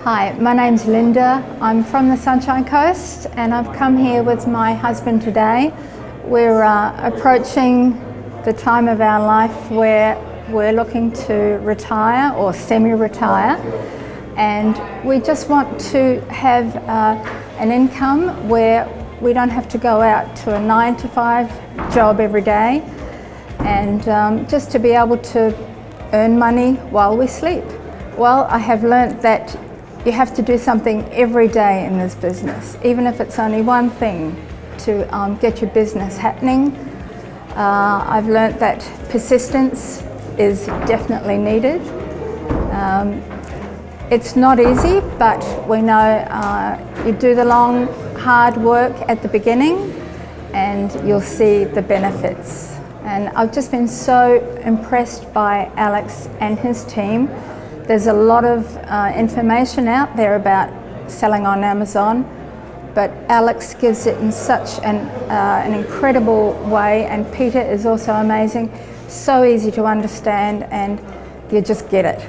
Hi, my name's Linda. I'm from the Sunshine Coast and I've come here with my husband today. We're approaching the time of our life where we're looking to retire or semi-retire, and we just want to have an income where we don't have to go out to a 9-to-5 job every day, and just to be able to earn money while we sleep. Well, I have learnt that you have to do something every day in this business, even if it's only one thing to get your business happening. I've learnt that persistence is definitely needed. It's not easy, but we know you do the long, hard work at the beginning and you'll see the benefits. And I've just been so impressed by Alex and his team. There's a lot of information out there about selling on Amazon, but Alex gives it in such an incredible way, and Peter is also amazing. So easy to understand, and you just get it.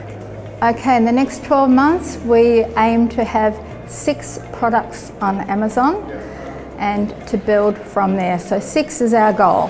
Okay, in the next 12 months, we aim to have 6 products on Amazon and to build from there. So 6 is our goal.